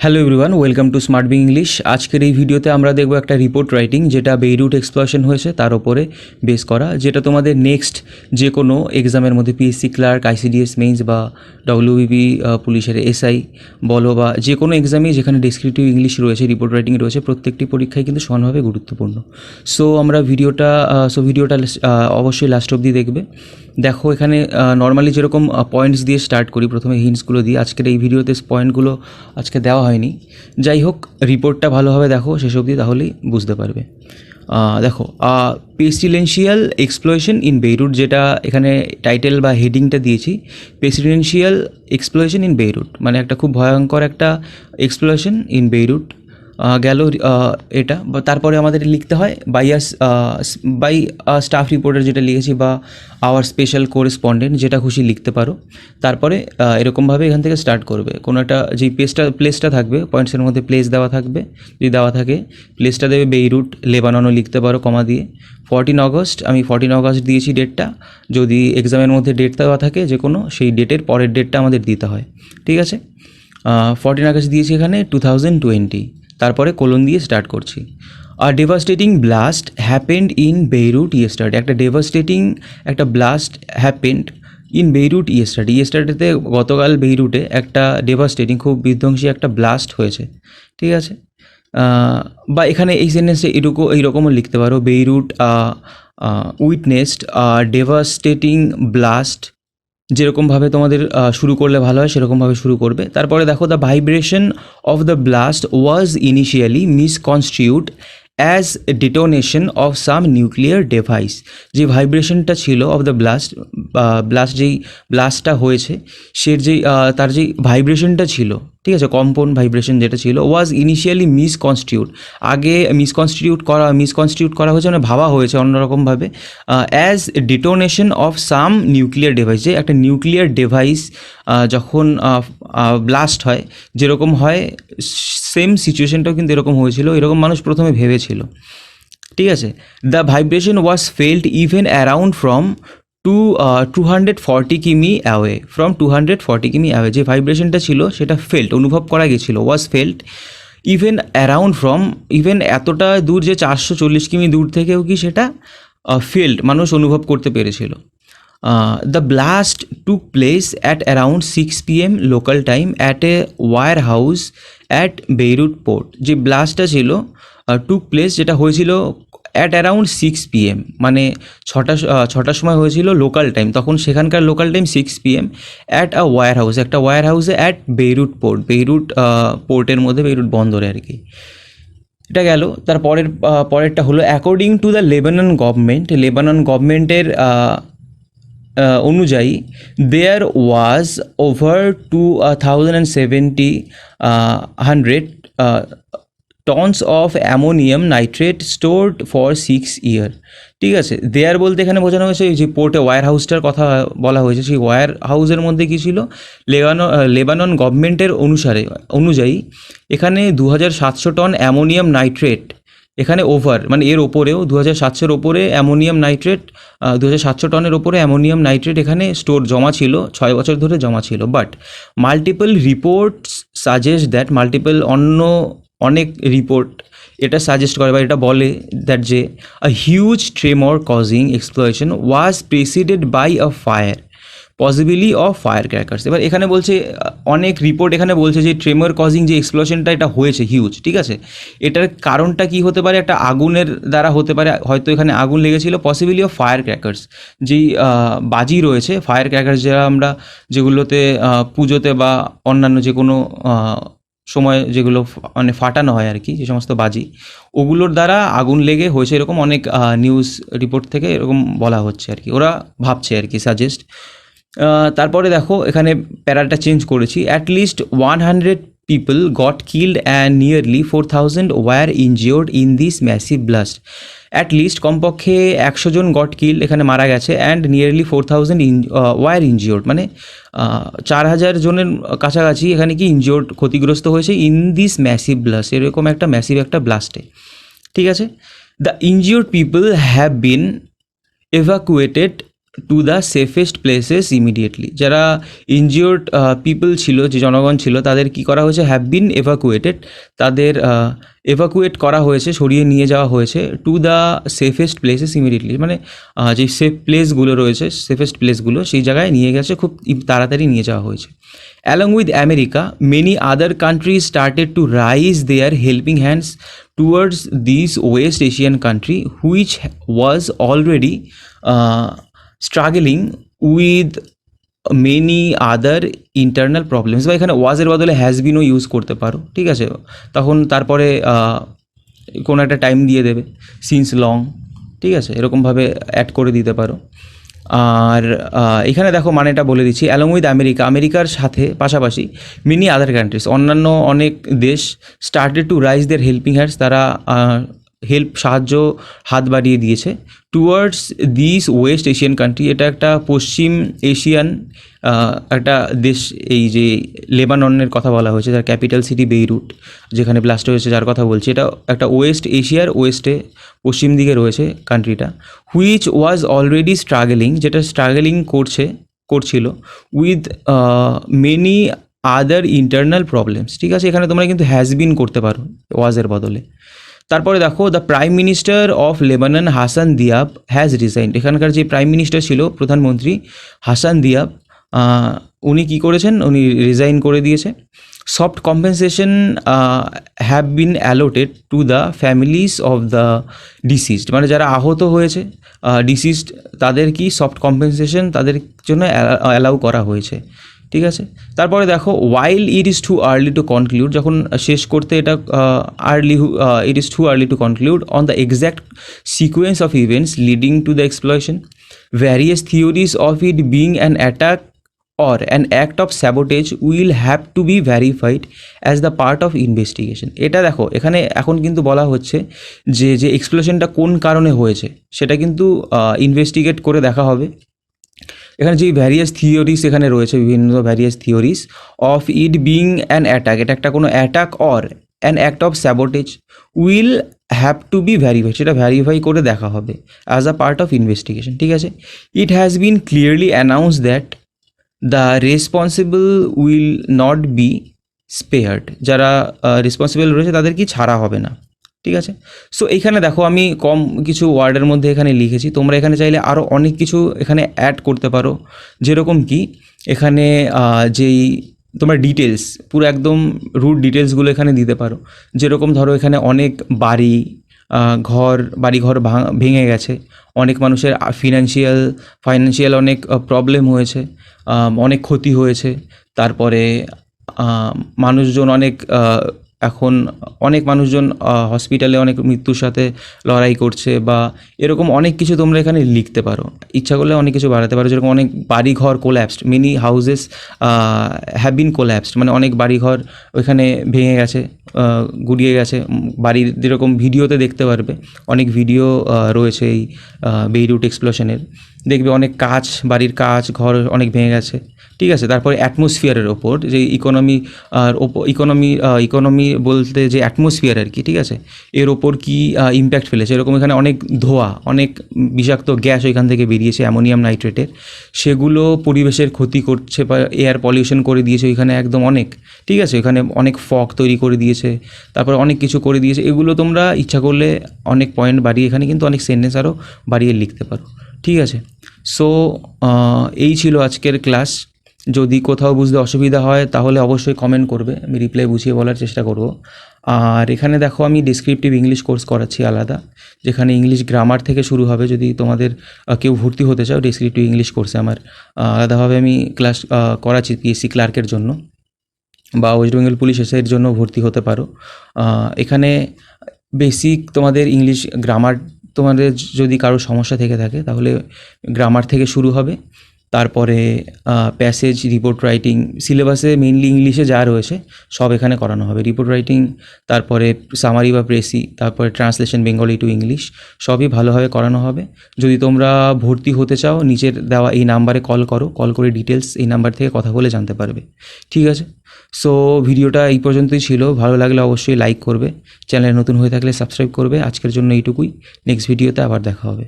Hello everyone, welcome to smart being English. আজকের এই ভিডিওতে আমরা দেখব একটা রিপোর্ট রাইটিং যেটা বেইরুট এক্সপ্লশন হয়েছে তার উপরে বেস করা, যেটা তোমাদের নেক্সট যে কোনো এক্সামের মধ্যে পিএসসি ক্লার্ক, আইসিডিএস মেইনস বা ডব্লিউবিপি পুলিশের এসআই বলো বা যে কোনো এক্সামে যেখানে ডেসক্রিপটিভ ইংলিশ রয়েছে, রিপোর্ট রাইটিং রয়েছে, প্রত্যেকটি পরীক্ষায় কিন্তু সমানভাবে গুরুত্বপূর্ণ। সো আমরা ভিডিওটা অবশ্যই লাস্ট অবধি দেখবে। দেখো এখানে নর্মালি যেরকম পয়েন্টস দিয়ে স্টার্ট করি, প্রথমে হিন্টসগুলো দিই। আজকের এই ভিডিওতে পয়েন্টগুলো আজকে দেওয়া হয়নি। যাই হোক, রিপোর্টটা ভালোভাবে দেখো শেষ অবধি, তাহলেই বুঝতে পারবে। দেখো, পেস্টিলেন্সিয়াল এক্সপ্লয়েশন ইন বেইরুট, যেটা এখানে টাইটেল বা হেডিংটা দিয়েছি, পেস্টিলেন্সিয়াল এক্সপ্লয়েশন ইন বেইরুট, মানে একটা খুব ভয়ঙ্কর একটা এক্সপ্লয়েশন ইন বেইরুট গেল এটা। বা তারপরে আমাদের লিখতে হয় বাই স্টাফ রিপোর্টার, যেটা লিখেছি, বা আওয়ার স্পেশাল কোরেসপন্ডেন্ট, যেটা খুশি লিখতে পারো। তারপরে এরকমভাবে এখান থেকে স্টার্ট করবে। কোনো একটা যেই প্লেসটা থাকবে, পয়েন্টসের মধ্যে প্লেস দেওয়া থাকবে, যদি দেওয়া থাকে প্লেসটা দেবে বেইরুট, লেবাননও লিখতে পারো কমা দিয়ে। 14 অগস্ট, আমি 14 অগস্ট দিয়েছি ডেটটা। যদি এক্সামের মধ্যে ডেট দেওয়া থাকে যে কোনো, সেই ডেটের পরের ডেটটা আমাদের দিতে হয়, ঠিক আছে। 14 আগস্ট দিয়েছি এখানে 2020, তারপরে কোলন দিয়ে স্টার্ট করছি। Devastating blast happened in Beirut yesterday, একটা ব্লাস্ট হ্যাপেন্ড ইন বেইরুট ইয়েস্টারডেতে গতকাল বেইরুটে একটা ডেভাস্টেটিং, খুব বিধ্বংসী একটা ব্লাস্ট হয়েছে, ঠিক আছে। বা এখানে এই সেন্টেন্সে এইরকমও লিখতে পারো, বেইরুট উইটনেসড ডেভাস্টেটিং ব্লাস্ট। যেরকমভাবে তোমাদের শুরু করলে ভালো হয় সেরকমভাবে শুরু করবে। তারপরে দেখো, the vibration of the blast was initially misconstrued as detonation of some nuclear device. যে ভাইব্রেশনটা ছিল অফ দ্য যেই ব্লাস্টটা হয়েছে, তার যেই ভাইব্রেশনটা ছিল, ঠিক আছে, কম্পন ভাইব্রেশন যেটা ছিল, ওয়াজ ইনিশিয়ালি আগে মিসকনস্টিটিউট করা হয়েছে, মানে ভাবা হয়েছে অন্যরকমভাবে, as detonation of some nuclear device, যে একটা নিউক্লিয়ার ডিভাইস যখন ব্লাস্ট হয় যেরকম হয়, সেম সিচুয়েশনটাও কিন্তু এরকম হয়েছিল, এরকম মানুষ প্রথমে ভেবেছিল, ঠিক আছে। The vibration was felt even around from 240 কিমি অ্যাওয়ে, যে ভাইব্রেশনটা ছিল সেটা অনুভব করা গেছিলো, ওয়াজ ফেল্ট ইভেন এতটা দূর, যে 440 কিমি দূর থেকেও কি সেটা মানুষ অনুভব করতে পেরেছিল। The blast took place at around 6 PM local time at a warehouse at Beirut port. যে ব্লাস্টটা ছিল টুক প্লেস, যেটা হয়েছিল অ্যাট অ্যারাউন্ড 6 PM, মানে ছটার সময় হয়েছিল লোকাল টাইম, তখন সেখানকার local time 6 PM, at a ওয়ার হাউসে অ্যাট বেইরুট পোর্টের মধ্যে, বেইরুট বন্দরে আর কি। এটা গেল। তার পরেরটা হলো, অ্যাকর্ডিং টু দ্য লেবানন গভর্নমেন্টের অনুযায়ী, there was over 2,700 tons of ammonium nitrate stored for 6 years, ঠিক আছে। দেয়ার বলতে এখানে বোঝানো হয়েছে যে পোর্টে ওয়্যার হাউসটার কথা বলা হয়েছে, সেই ওয়্যার হাউসের মধ্যে কী ছিল, লেবানন গভর্নমেন্টের অনুযায়ী এখানে 2,700 টন অ্যামোনিয়াম নাইট্রেট, এখানে মানে এর ওপরেও 2,700 ওপরে অ্যামোনিয়াম নাইট্রেট, 2,700 টনের ওপরে অ্যামোনিয়াম নাইট্রেট এখানে জমা ছিল, 6 বছর ধরে জমা ছিল। But multiple reports suggest that, অনেক রিপোর্ট এটা সাজেস্ট করে বা এটা বলে দ্যাট যে a huge tremor causing explosion was preceded by a fire, possibly of fire crackers. এবার এখানে বলছে, অনেক রিপোর্ট এখানে বলছে যে ট্রেমর কজিং যে এক্সপ্লোশনটা এটা হয়েছে হিউজ, ঠিক আছে। এটার কারণটা কি হতে পারে, একটা আগুনের দ্বারা হতে পারে, হয়তো এখানে আগুন লেগেছিল, পসিবলি অফ ফায়ার ক্র্যাকার্স, যেই বাজি রয়েছে ফায়ার ক্র্যাকার্স, যারা আমরা যেগুলোতে পুজোতে বা অন্যান্য যে কোনো সময় যেগুলো মানে ফাটানো হয় আর কি, যে সমস্ত বাজি, ওগুলোর দ্বারা আগুন লেগে হয়েছে, এরকম অনেক নিউজ রিপোর্ট থেকে এরকম বলা হচ্ছে আর কি, ওরা ভাবছে আর কি, সাজেস্ট। তারপরে দেখো এখানে প্যারাটা চেঞ্জ করেছি, at least 100 people got killed and nearly 4,000 were injured in this massive blast. At least কমপক্ষে 100 জন গট কিল্ড, এখানে মারা গেছে, অ্যান্ড নিয়ারলি 4,000 ওয়ার ইনজিওর্ড, মানে 4,000 জনের কাছাকাছি এখানে কি ইনজিওর্ড, ক্ষতিগ্রস্ত হয়েছে, ইন দিস ম্যাসিভ ব্লাস্ট, এরকম একটা ম্যাসিভ একটা ব্লাস্টে, ঠিক আছে। The injured people have been evacuated to the safest places immediately. যারা ইনজিওর্ড পিপল ছিল, যে জনগণ ছিল, তাদের কি করা হয়েছে, হ্যাভ বিন এভাকুয়েটেড, তাদের এভাকুয়েট করা হয়েছে, সরিয়ে নিয়ে যাওয়া হয়েছে to the safest places immediately, মানে যে সেফ প্লেসগুলো রয়েছে, সেফেস্ট প্লেসগুলো, সেই জায়গায় নিয়ে গেছে, খুব তাড়াতাড়ি নিয়ে যাওয়া হয়েছে। Along with America, many other countries started to raise their helping hands towards this West Asian country, which was already struggling with many other internal problems. বা এখানে ওয়াজের বদলে হ্যাজ বিনও ইউজ করতে পারো, ঠিক আছে। তখন তারপরে কোনো একটা টাইম দিয়ে দেবে, সিন্স লং, ঠিক আছে, এরকমভাবে অ্যাড করে দিতে পারো। আর এখানে দেখো মানেটা বলে দিচ্ছি, অ্যালং উইথ আমেরিকা, আমেরিকার সাথে পাশাপাশি মেনি আদার কান্ট্রিজ, অন্যান্য অনেক দেশ, started to rise their helping hands, তারা সাহায্য হাত বাড়িয়ে দিয়েছে towards this West Asian country. এটা একটা পশ্চিম এশিয়ান একটা দেশ, এই যে লেবাননের কথা বলা হয়েছে, যার ক্যাপিটাল সিটি বেইরুট, যেখানে ব্লাস্ট হয়েছে, যার কথা বলছি, এটা একটা ওয়েস্ট এশিয়ার ওয়েস্টে, পশ্চিম দিকে রয়েছে কান্ট্রিটা। হুইচ ওয়াজ অলরেডি স্ট্রাগলিং, যেটা স্ট্রাগলিং করছিল with many other internal problems, ঠিক আছে। এখানে তোমরা কিন্তু হ্যাজ বিন করতে পারো ওয়াজের বদলে। তারপরে দেখো, the prime minister of Lebanon Hasan দিয়াব হ্যাজ রিজাইন্ড। এখানকার যে প্রাইম মিনিস্টার ছিল, প্রধানমন্ত্রী হাসান দিয়াব, উনি কী করেছেন, উনি রিজাইন করে দিয়েছে। Soft compensation have been allotted to the families of the deceased, মানে যারা আহত হয়েছে, ডিসিজড, তাদের কি সফট কম্পেনসেশন তাদের জন্য অ্যালাউ করা হয়েছে, ঠিক আছে। তারপরে দেখো, while it is too early to conclude, যখন শেষ করতে এটা it is too early to conclude on the exact sequence of events leading to the explosion, various theories of it being an attack or an act of sabotage will have to be verified as the part of investigation। এটা দেখো, এখানে এখন কিন্তু বলা হচ্ছে যে এক্সপ্লোশনটা কোন কারণে হয়েছে সেটা কিন্তু ইনভেস্টিগেট করে দেখা হবে। এখানে যে ভ্যারিয়াস থিওরিস এখানে রয়েছে, বিভিন্ন various theories of it being an attack, এটা একটা কোনো attack or an act of sabotage will have to be verified, সেটা ভ্যারিফাই করে দেখা হবে as a part of investigation, ঠিক আছে। It has been clearly announce that the responsible will not be spared, যারা রেসপন্সিবল রয়েছে তাদের কি ছাড়া হবে না, ঠিক আছে। সো এইখানে দেখো আমি কম কিছু ওয়ার্ডের মধ্যে এখানে লিখেছি, তোমরা এখানে চাইলে আরও অনেক কিছু এখানে অ্যাড করতে পারো, যেরকম কি এখানে যেই তোমরা ডিটেলস, পুরো একদম রুট ডিটেলসগুলো এখানে দিতে পারো। যেরকম ধরো এখানে অনেক বাড়িঘর ভেঙে গেছে, অনেক মানুষের ফাইন্যান্সিয়াল অনেক প্রবলেম হয়েছে, অনেক ক্ষতি হয়েছে। তারপরে মানুষজন এখন অনেক মানুষজন হসপিটালে অনেক মৃত্যুর সাথে লড়াই করছে, বা এরকম অনেক কিছু তোমরা এখানে লিখতে পারো, ইচ্ছা করলে অনেক কিছু বাড়াতে পারো। যেরকম অনেক বাড়িঘর collapsed, many houses have been collapsed, মানে অনেক বাড়িঘর ওইখানে ভেঙে গেছে, গুড়িয়ে গেছে। বাড়ির যেরকম ভিডিওতে দেখতে পারবে, অনেক ভিডিও রয়েছে এই বেইরুট এক্সপ্লোশনের, দেখবে অনেক বাড়ির ঘর অনেক ভেঙে গেছে, ঠিক আছে। তারপরে অ্যাটমসফিয়ারের ওপর, যে ইকোনমি বলতে যে অ্যাটমসফিয়ার আর কি, ঠিক আছে, এর ওপর কি ইম্প্যাক্ট ফেলেছে। এরকম এখানে অনেক ধোঁয়া, অনেক বিষাক্ত গ্যাস ওইখান থেকে বেরিয়েছে, অ্যামোনিয়াম নাইট্রেটের, সেগুলো পরিবেশের ক্ষতি করছে বা এয়ার পলিউশন করে দিয়েছে ওইখানে একদম অনেক, ঠিক আছে। ওইখানে অনেক ফগ তৈরি করে দিয়েছে, তারপরে অনেক কিছু করে দিয়েছে। এগুলো তোমরা ইচ্ছা করলে অনেক পয়েন্ট বাড়িয়ে, এখানে কিন্তু অনেক সেন্টেন্স আরও বাড়িয়ে লিখতে পারো, ঠিক আছে। সো এই ছিল আজকের ক্লাস। যদি কোথাও বুঝতে অসুবিধা হয় তাহলে অবশ্যই কমেন্ট করবে, আমি রিপ্লাই বুঝিয়ে বলার চেষ্টা করব। আর এখানে দেখো আমি ডেসক্রিপটিভ ইংলিশ কোর্স করাচ্ছি আলাদা, যেখানে ইংলিশ গ্রামার থেকে শুরু হবে। যদি তোমাদের কেউ ভর্তি হতে চাও ডেসক্রিপটিভ ইংলিশ কোর্সে, আমার আলাদাভাবে আমি ক্লাস করাচ্ছি পিএসসি ক্লার্কের জন্য, বা ওয়েস্ট বেঙ্গল পুলিশ এসআইয়ের জন্য ভর্তি হতে পারো। এখানে বেসিক তোমাদের ইংলিশ গ্রামার, তোমাদের যদি কারো সমস্যা থেকে থাকে তাহলে গ্রামার থেকে শুরু হবে। তারপরে প্যাসেজ, রিপোর্ট রাইটিং, সিলেবাসে মেইনলি ইংলিশে যা রয়েছে সব এখানে করানো হবে। রিপোর্ট রাইটিং, তারপরে সামারি বা প্রেসি, তারপরে ট্রান্সলেশন বেঙ্গলি টু ইংলিশ, সবই ভালোভাবে করানো হবে। যদি তোমরা ভর্তি হতে চাও নিচের দেওয়া এই নাম্বারে কল করে ডিটেলস এই নাম্বার থেকে কথা বলে জানতে পারবে, ঠিক আছে। সো ভিডিওটা এই পর্যন্তই ছিল, ভালো লাগলে অবশ্যই লাইক করবে, চ্যানেলে নতুন হয়ে থাকলে সাবস্ক্রাইব করবে। আজকের জন্য এইটুকুই, নেক্সট ভিডিওতে আবার দেখা হবে।